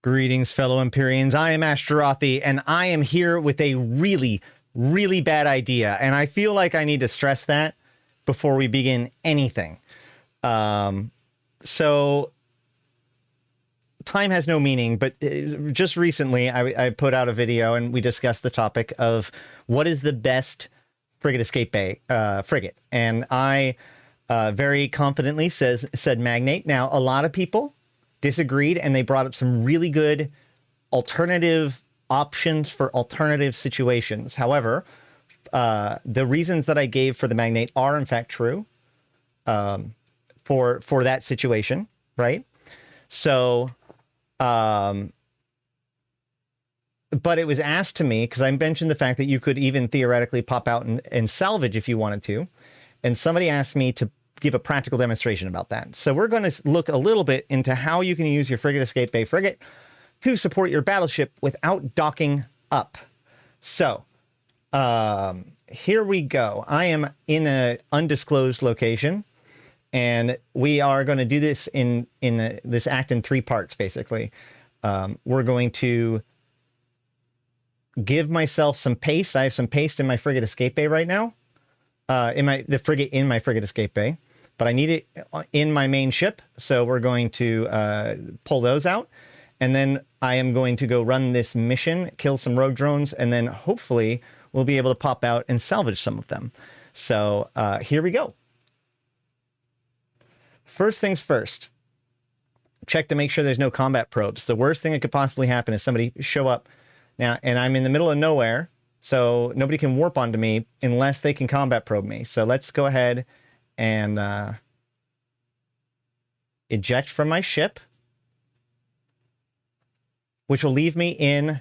Greetings, fellow Empyreans. I am Ashtarothi, and I am here with a really, really bad idea. And I feel like I need to stress that before we begin anything. So, time has no meaning, but just recently I put out a video and we discussed the topic of what is the best frigate escape bay frigate. And I very confidently said Magnate. Now, a lot of people disagreed, and they brought up some really good alternative options for alternative situations. However, the reasons that I gave for the Magnate are in fact true for that situation, right? So, but it was asked to me because I mentioned the fact that you could even theoretically pop out and salvage if you wanted to, and somebody asked me to give a practical demonstration about that. So we're going to look a little bit into how you can use your Frigate Escape Bay frigate to support your battleship without docking up. So here we go. I am in an undisclosed location, and we are going to do this in this act in 3 parts, basically. We're going to give myself some paste. I have some paste in my Frigate Escape Bay right now. The frigate in my Frigate Escape Bay, but I need it in my main ship, so we're going to pull those out, and then I am going to go run this mission, kill some rogue drones, and then hopefully we'll be able to pop out and salvage some of them. So here we go. First things first, check to make sure there's no combat probes. The worst thing that could possibly happen is somebody show up now, and I'm in the middle of nowhere, so nobody can warp onto me unless they can combat probe me. So let's go ahead and eject from my ship, which will leave me in.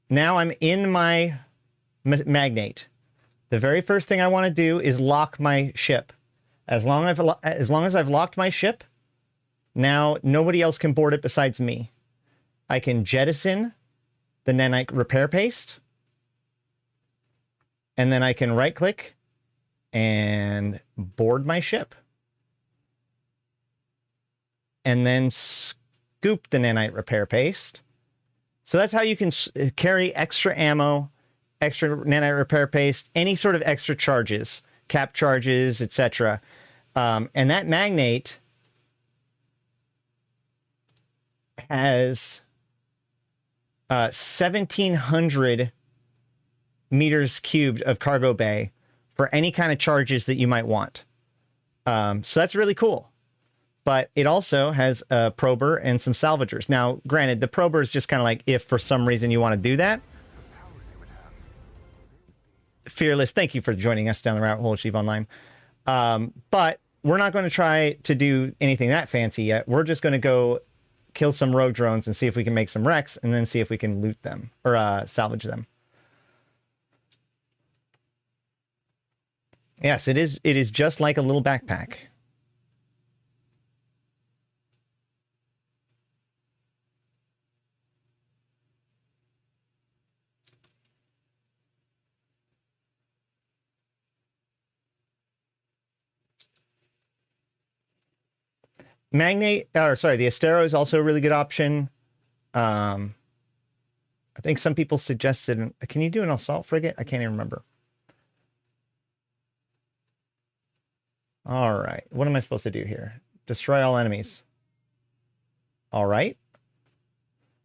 Now I'm in my Magnate. The very first thing I want to do is lock my ship. As long as I've locked my ship, now nobody else can board it besides me. I can jettison the nanite repair paste, and then I can right click and board my ship, and then scoop the nanite repair paste. So that's how you can carry extra ammo, extra nanite repair paste, any sort of extra charges, cap charges, etc. And that Magnate has 1,700 meters cubed of cargo bay for any kind of charges that you might want. So that's really cool. But it also has a prober and some salvagers. Now, granted, the prober is just kind of like if for some reason you want to do that. Fearless, thank you for joining us down the rabbit hole, Achieve Online. But we're not going to try to do anything that fancy yet. We're just going to go kill some rogue drones and see if we can make some wrecks, and then see if we can loot them or salvage them. Yes, it is. It is just like a little backpack. Magnate, or sorry, the Astero is also a really good option. I think some people suggested, can you do an assault frigate? I can't even remember. All right, what am I supposed to do here? Destroy all enemies. All right.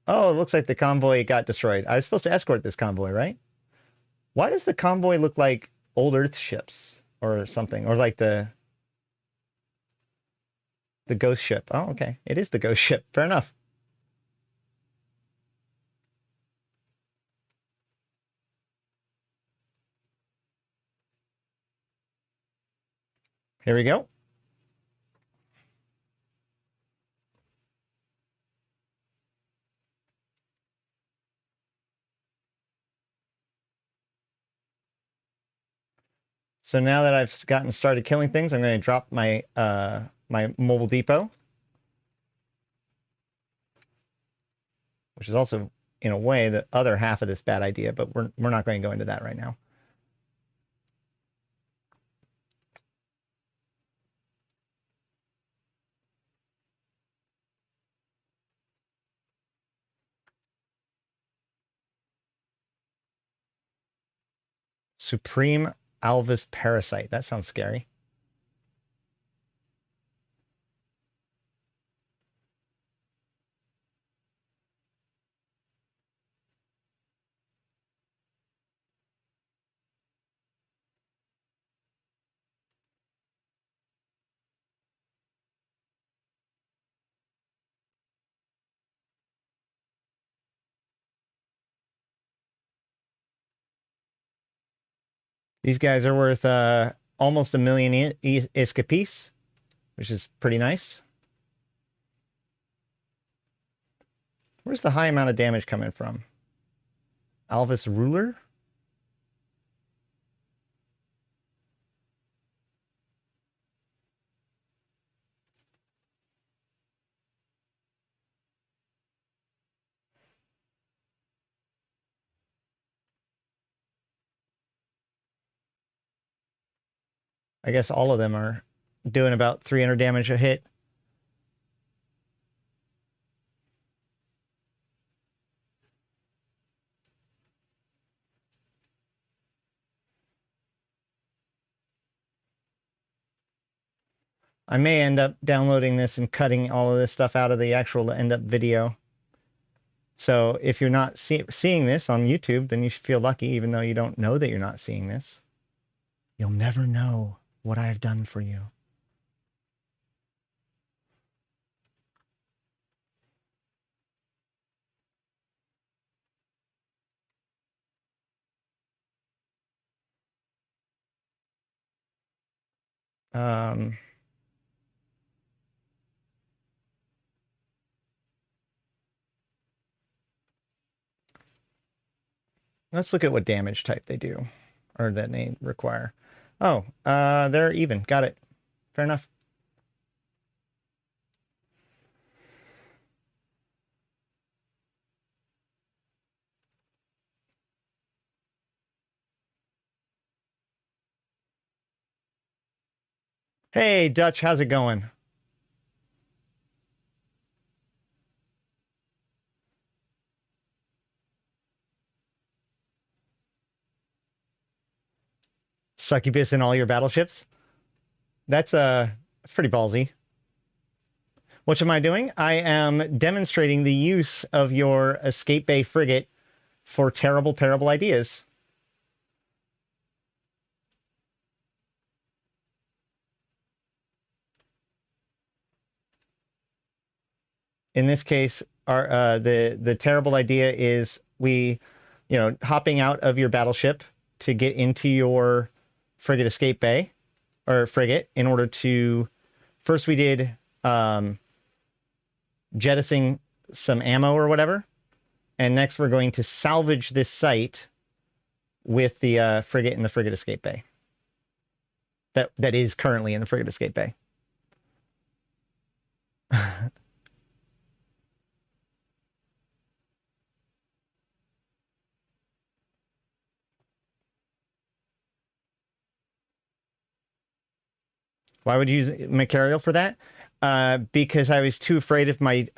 Oh, it looks like the convoy got destroyed. I was supposed to escort this convoy, right? Why does the convoy look like old Earth ships or something? Or like the ghost ship. Oh, okay. It is the ghost ship. Fair enough. Here we go. So now that I've gotten started killing things, I'm going to drop my my mobile depot, which is also, in a way, the other half of this bad idea, but we're not going to go into that right now. Supreme Alvis Parasite. That sounds scary. These guys are worth almost 1 million ISK apiece, which is pretty nice. Where's the high amount of damage coming from? Alvis Ruler? I guess all of them are doing about 300 damage a hit. I may end up downloading this and cutting all of this stuff out of the actual end-up video. So if you're not seeing this on YouTube, then you should feel lucky, even though you don't know that you're not seeing this. You'll never know what I've done for you. Let's look at what damage type they do, or that they require. Oh, they're even. Got it. Fair enough. Hey, Dutch, how's it going? Succubus in all your battleships? That's pretty ballsy. What am I doing? I am demonstrating the use of your Escape Bay frigate for terrible, terrible ideas. In this case, the terrible idea is hopping out of your battleship to get into your frigate escape bay or frigate in order to first we did jettisoning some ammo or whatever, and next we're going to salvage this site with the frigate in the frigate escape bay that is currently in the frigate escape bay. Why would you use Macarial for that? Because I was too afraid of my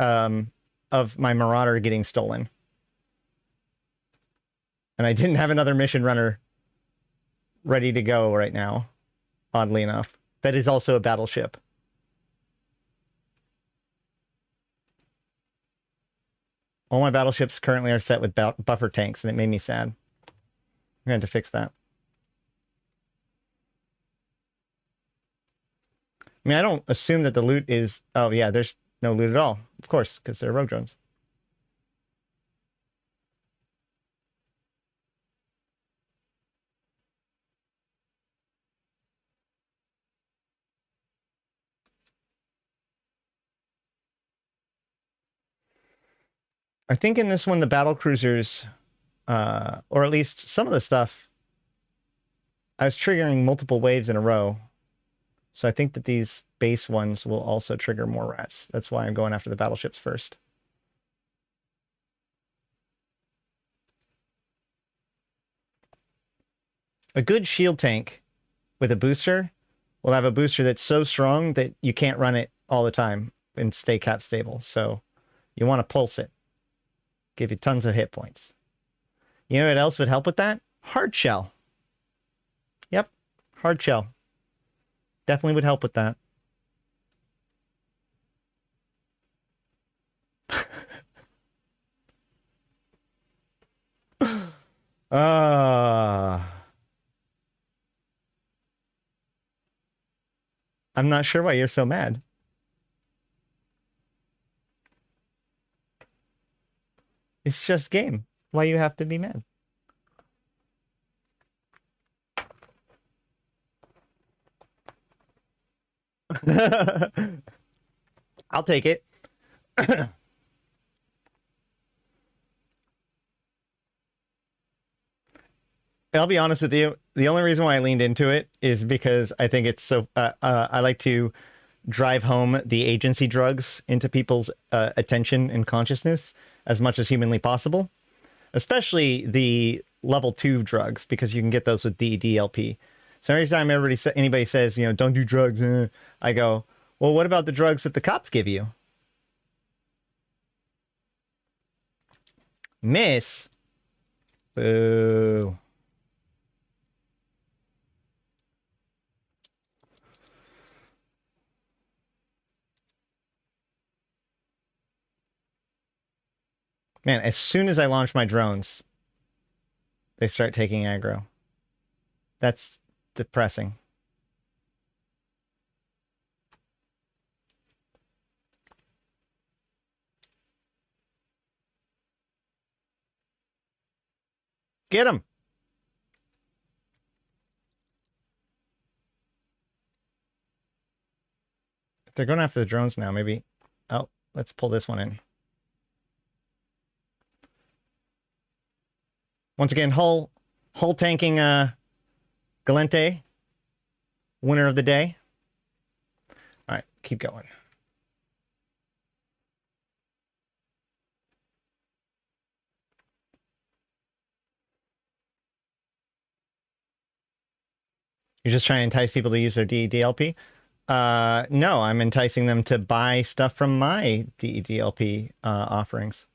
Marauder getting stolen. And I didn't have another mission runner ready to go right now, oddly enough. That is also a battleship. All my battleships currently are set with buffer tanks, and it made me sad. I'm going to have to fix that. I mean, I don't assume that the loot is... Oh, yeah, there's no loot at all. Of course, because they're rogue drones. I think in this one, the battle cruisers, or at least some of the stuff, I was triggering multiple waves in a row. So I think that these base ones will also trigger more rats. That's why I'm going after the battleships first. A good shield tank with a booster will have a booster that's so strong that you can't run it all the time and stay cap stable. So you want to pulse it. Give you tons of hit points. You know what else would help with that? Hard shell. Yep. Hard shell. Definitely would help with that. I'm not sure why you're so mad. It's just game. Why you have to be mad? I'll take it. I'll be honest with you. The only reason why I leaned into it is because I think it's so. I like to drive home the agency drugs into people's attention and consciousness as much as humanly possible, especially the level 2 drugs, because you can get those with DDLP. So every time anybody says, you know, don't do drugs, I go, well, what about the drugs that the cops give you? Miss. Boo. Man, as soon as I launch my drones, they start taking aggro. That's depressing. Get him. If they're going after the drones now, maybe. Oh, let's pull this one in. Once again, hull tanking Galente, winner of the day. All right, keep going. You're just trying to entice people to use their DDLP? No, I'm enticing them to buy stuff from my DDLP offerings.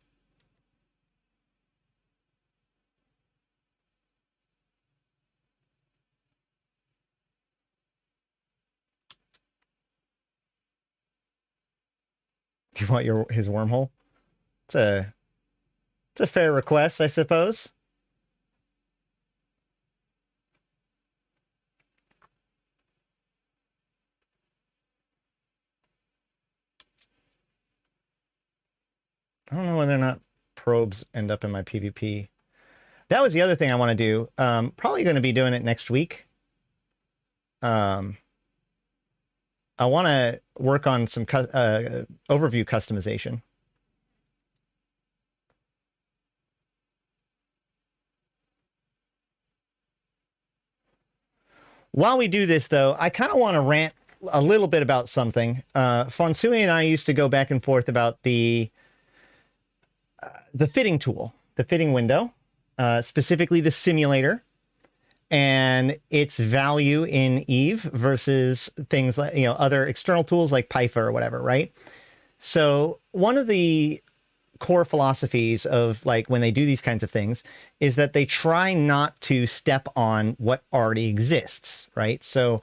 Do you want his wormhole? It's a fair request, I suppose. I don't know whether or not probes end up in my PvP. That was the other thing I want to do. Probably going to be doing it next week. I want to work on some overview customization. While we do this, though, I kind of want to rant a little bit about something. Fonsui and I used to go back and forth about the fitting tool, the fitting window, specifically the simulator, and its value in Eve versus things like, you know, other external tools like Python or whatever, right? So one of the core philosophies of like when they do these kinds of things is that they try not to step on what already exists, right? So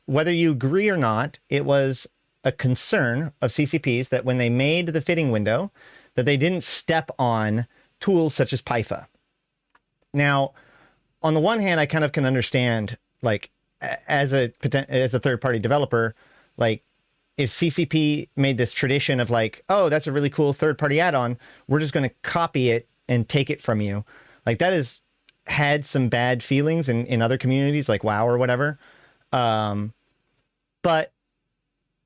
whether you agree or not, it was a concern of CCPs that when they made the fitting window, that they didn't step on tools such as Python. Now, on the one hand, I kind of can understand, like, as a third-party developer, like, if CCP made this tradition of like, oh, that's a really cool third-party add-on, we're just going to copy it and take it from you. Like, that has had some bad feelings in other communities, like WoW or whatever. But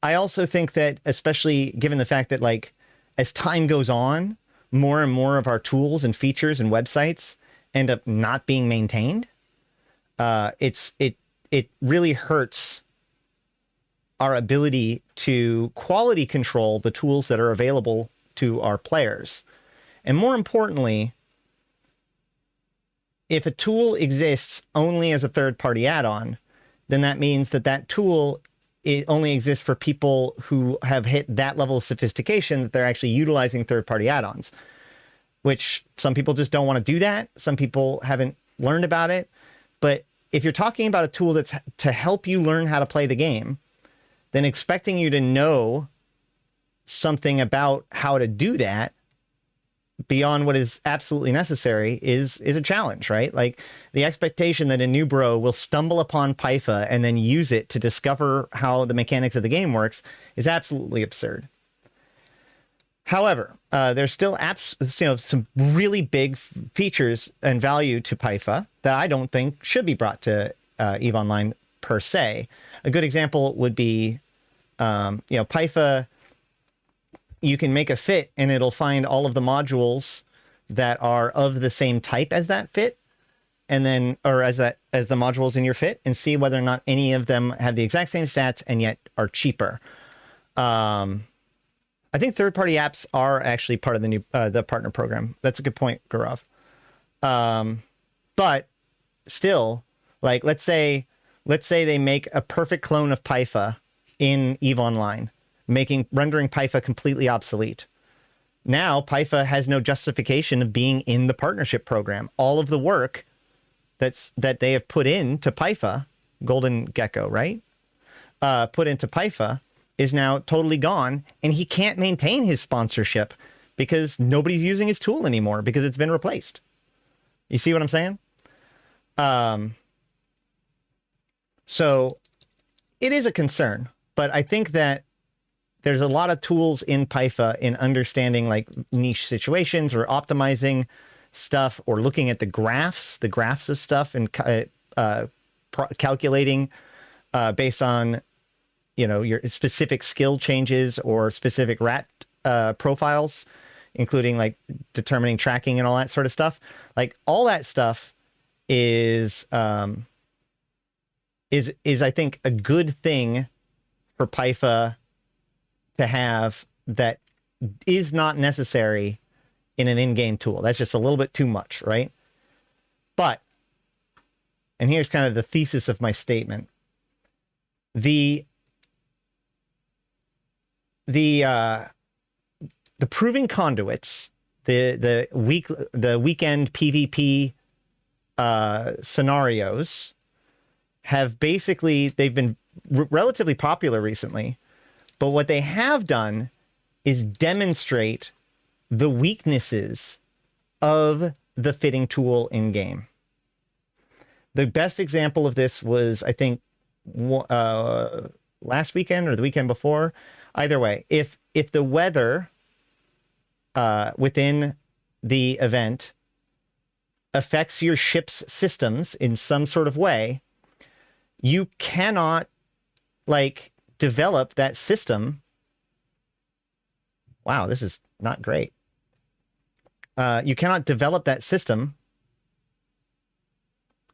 I also think that, especially given the fact that, like, as time goes on, more and more of our tools and features and websites end up not being maintained. It really hurts our ability to quality control the tools that are available to our players. And more importantly, if a tool exists only as a third-party add-on, then that means that that tool, it only exists for people who have hit that level of sophistication that they're actually utilizing third-party add-ons, which some people just don't want to do that. Some people haven't learned about it. But if you're talking about a tool that's to help you learn how to play the game, then expecting you to know something about how to do that beyond what is absolutely necessary is a challenge, right? Like the expectation that a new bro will stumble upon Pyfa and then use it to discover how the mechanics of the game works is absolutely absurd. However, there's still some really big features and value to Pyfa that I don't think should be brought to EVE Online per se. A good example would be, Pyfa. You can make a fit and it'll find all of the modules that are of the same type as that fit, and then, or as the modules in your fit, and see whether or not any of them have the exact same stats and yet are cheaper. I think third-party apps are actually part of the new the partner program. That's a good point, Gaurav. But still, like let's say they make a perfect clone of Pyfa in EVE Online, rendering Pyfa completely obsolete. Now Pyfa has no justification of being in the partnership program. All of the work that they have put into Pyfa, Golden Gecko, right? Put into Pyfa is now totally gone, and he can't maintain his sponsorship because nobody's using his tool anymore because it's been replaced. You see what I'm saying? So it is a concern, but I think that there's a lot of tools in Pyfa in understanding like niche situations or optimizing stuff or looking at the graphs of stuff and calculating based on, your specific skill changes or specific rat profiles, including like determining tracking and all that sort of stuff. Like all that stuff is I think a good thing for Pyfa to have that is not necessary in an in-game tool. That's just a little bit too much, right? But, and here's kind of the thesis of my statement. The proving conduits, the weekend PvP scenarios have basically, they've been relatively popular recently. But what they have done is demonstrate the weaknesses of the fitting tool in game. The best example of this was, I think, last weekend or the weekend before. Either way, if the weather within the event affects your ship's systems in some sort of way, you cannot develop that system. Wow, this is not great. You cannot develop that system.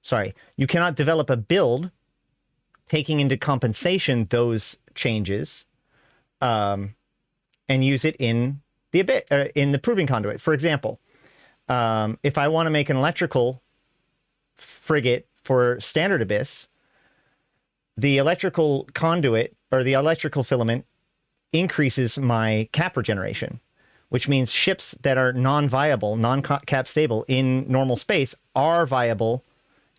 Sorry, you cannot develop a build taking into compensation those changes, and use it in the proving conduit. For example, if I want to make an electrical frigate for standard Abyss, the electrical conduit or the electrical filament increases my cap regeneration, which means ships that are non-viable, non-cap stable in normal space are viable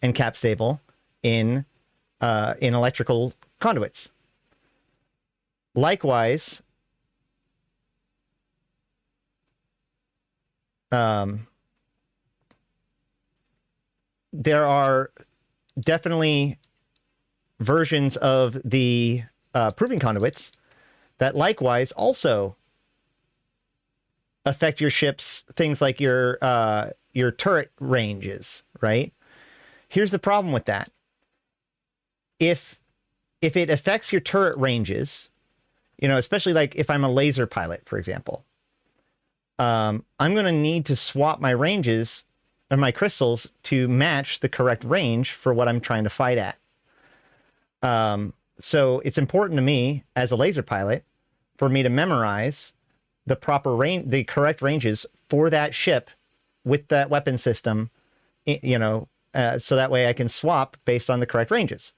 and cap stable in electrical conduits. Likewise, there are definitely versions of the proving conduits that likewise also affect your ship's things like your turret ranges, right? Here's the problem with that. If it affects your turret ranges, especially like if I'm a laser pilot, for example, I'm going to need to swap my ranges or my crystals to match the correct range for what I'm trying to fight at. So it's important to me as a laser pilot for me to memorize the proper range, the correct ranges for that ship with that weapon system, so that way I can swap based on the correct ranges.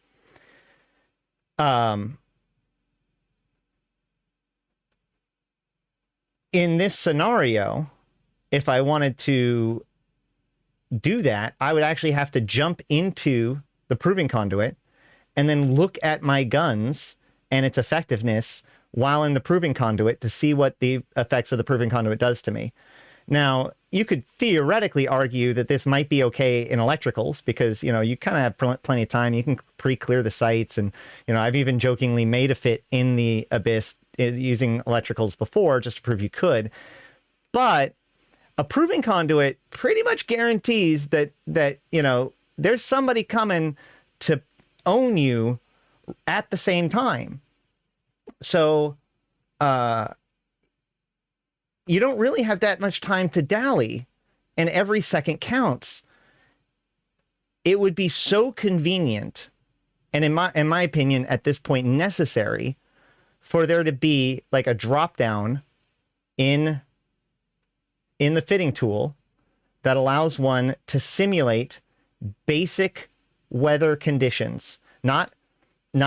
In this scenario, if I wanted to do that, I would actually have to jump into the proving conduit, and then look at my guns and its effectiveness while in the proving conduit to see what the effects of the proving conduit does to me. Now, you could theoretically argue that this might be okay in electricals because, you know, you kind of have plenty of time. You can pre-clear the sites. And, you know, I've even jokingly made a fit in the Abyss using electricals before just to prove you could. But a proving conduit pretty much guarantees that, you know, there's somebody coming to own you at the same time. So, you don't really have that much time to dally, and every second counts. It would be so convenient, and in my opinion, at this point, necessary for there to be like a drop down in the fitting tool that allows one to simulate basic weather conditions. Not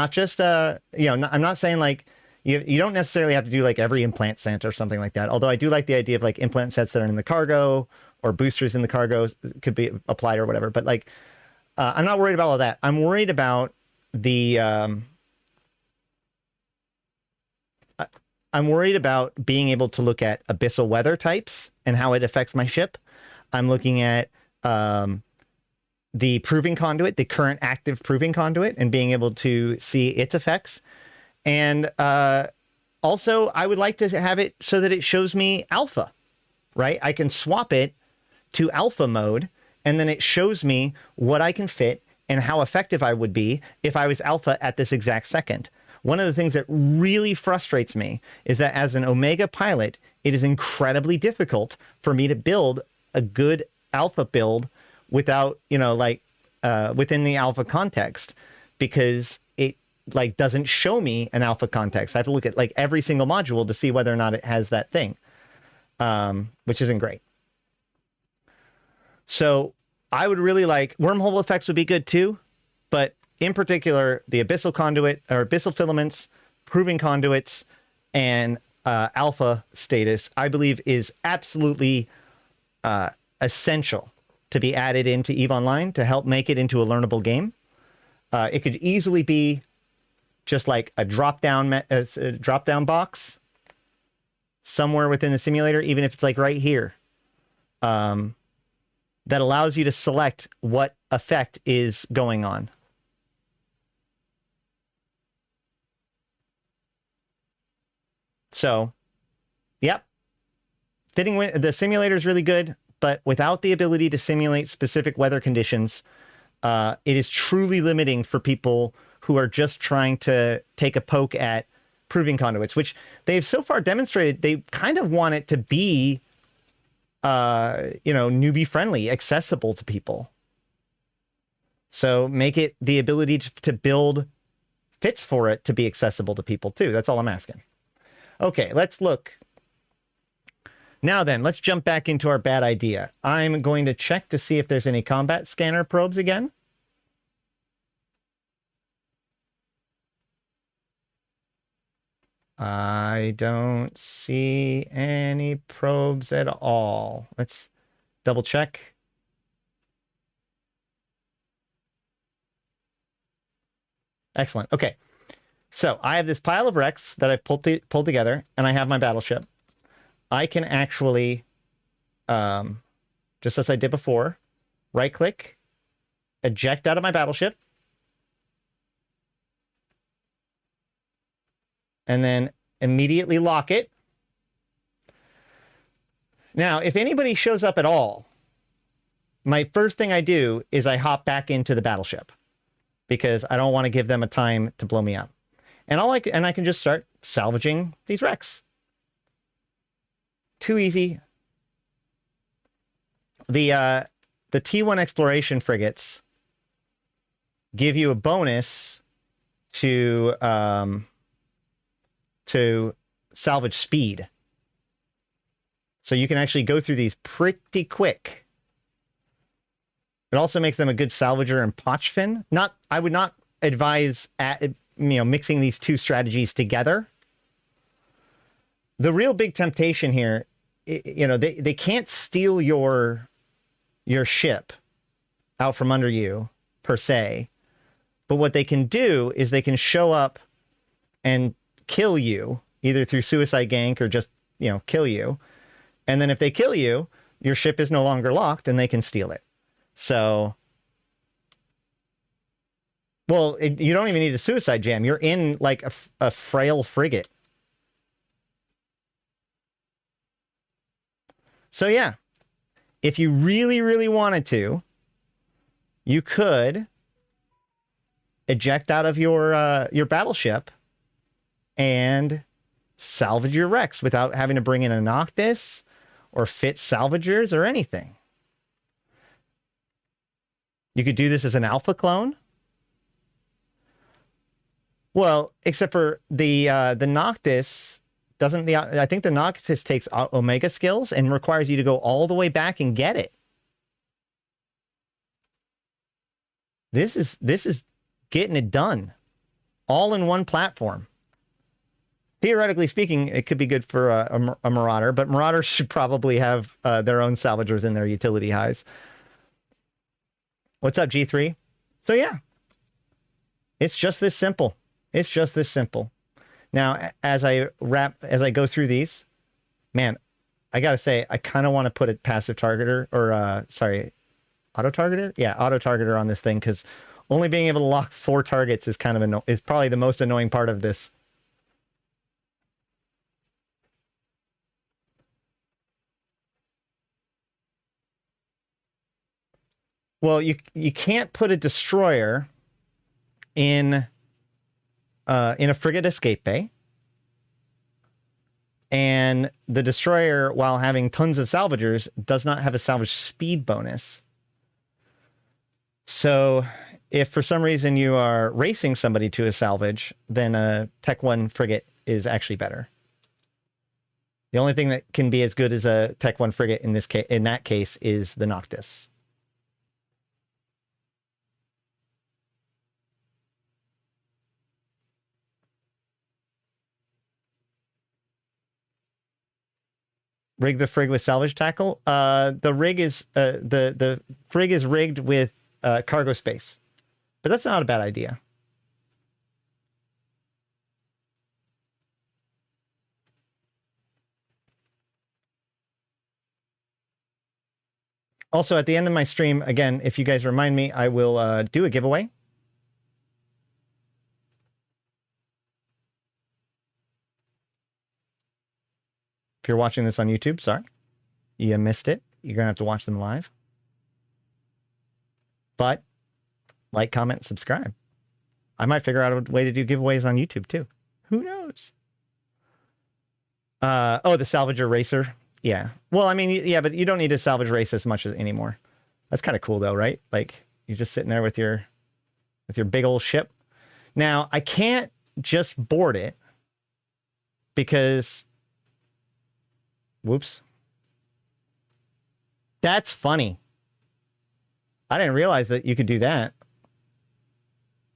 just you know, I'm not saying like you don't necessarily have to do like every implant set or something like that. Although I do like the idea of like implant sets that are in the cargo or boosters in the cargo could be applied or whatever. But like, I'm not worried about all that. I'm worried about the, I'm worried about being able to look at abyssal weather types and how it affects my ship. I'm looking at, the proving conduit, the current active proving conduit, and being able to see its effects. And also, I would like to have it so that it shows me alpha, right? I can swap it to alpha mode, and then it shows me what I can fit and how effective I would be if I was alpha at this exact second. One of the things that really frustrates me is that as an Omega pilot, it is incredibly difficult for me to build a good alpha build without, you know, like within the alpha context, because it like doesn't show me an alpha context. I have to look at like every single module to see whether or not it has that thing, which isn't great. So I would really like wormhole effects would be good too, but in particular, the abyssal conduit or abyssal filaments, proving conduits, and alpha status, I believe is absolutely essential to be added into EVE Online to help make it into a learnable game. It could easily be just like a drop-down box somewhere within the simulator, even if it's like right here, that allows you to select what effect is going on. So, yep. The simulator is really good, but without the ability to simulate specific weather conditions, it is truly limiting for people who are just trying to take a poke at proving conduits, which they've so far demonstrated they kind of want it to be, you know, newbie friendly, accessible to people. So make it the ability to build fits for it to be accessible to people too. That's all I'm asking. Okay, let's look. Now then, let's jump back into our bad idea. I'm going to check to see if there's any combat scanner probes again. I don't see any probes at all. Let's double check. Excellent. Okay. So I have this pile of wrecks that I've pulled together, and I have my battleship. I can actually, just as I did before, right-click, eject out of my battleship, and then immediately lock it. Now, if anybody shows up at all, my first thing I do is I hop back into the battleship because I don't want to give them a time to blow me up. And I can just start salvaging these wrecks. Too easy. The T1 exploration frigates give you a bonus to salvage speed. So you can actually go through these pretty quick. It also makes them a good salvager and potch fin. I would not advise mixing these two strategies together. The real big temptation here, they can't steal your ship out from under you per se, But what they can do is they can show up and kill you, either through suicide gank or just, you know, kill you. And then if they kill you, your ship is no longer locked and they can steal it. So, well, you don't even need a suicide jam. You're in like a frail frigate. So yeah, if you really, really wanted to, you could eject out of your battleship and salvage your wrecks without having to bring in a Noctis or fit salvagers or anything. You could do this as an alpha clone. Well, except for the Noctis doesn't I think the Noctis takes Omega skills and requires you to go all the way back and get it. This is getting it done. All in one platform. Theoretically speaking, it could be good for a Marauder, but Marauders should probably have their own salvagers in their utility highs. What's up, G3? So yeah, it's just this simple. It's just this simple. Now, as I go through these, man, I gotta say, I kind of want to put a passive targeter, or auto targeter? Yeah, auto targeter on this thing, because only being able to lock 4 targets is kind of is probably the most annoying part of this. Well, you can't put a destroyer in a frigate escape bay. And the destroyer, while having tons of salvagers, does not have a salvage speed bonus. So if for some reason you are racing somebody to a salvage, then a Tech 1 frigate is actually better. The only thing that can be as good as a Tech 1 frigate in that case is the Noctis. Rig the frig with salvage tackle. The rig is the frig is rigged with cargo space, but that's not a bad idea. Also, at the end of my stream, again, if you guys remind me, I will do a giveaway. If you're watching this on YouTube, sorry, you missed it. You're going to have to watch them live. But like, comment, subscribe. I might figure out a way to do giveaways on YouTube too. Who knows? Oh, the Salvager Racer. Yeah. Well, I mean, yeah, but you don't need to salvage race as much anymore. That's kind of cool though, right? Like you're just sitting there with your big old ship. Now, I can't just board it because whoops. That's funny. I didn't realize that you could do that.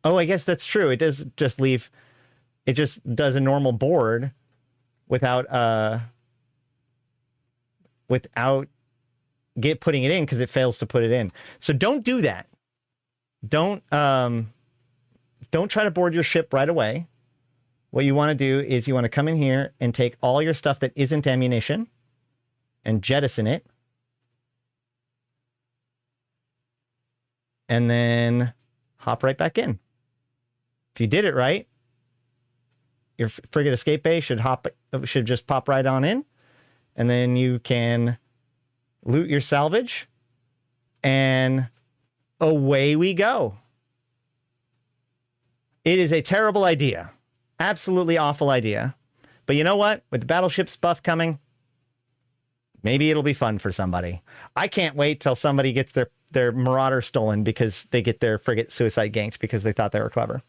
Oh, I guess that's true. It does just leave. It just does a normal board without putting it in because it fails to put it in. So don't do that. Don't try to board your ship right away. What you want to do is you want to come in here and take all your stuff that isn't ammunition and jettison it. And then hop right back in. If you did it right, your frigate escape bay should just pop right on in. And then you can loot your salvage. And away we go. It is a terrible idea. Absolutely awful idea. But you know what? With the battleships buff coming, maybe it'll be fun for somebody. I can't wait till somebody gets their Marauder stolen because they get their frigate suicide ganked because they thought they were clever.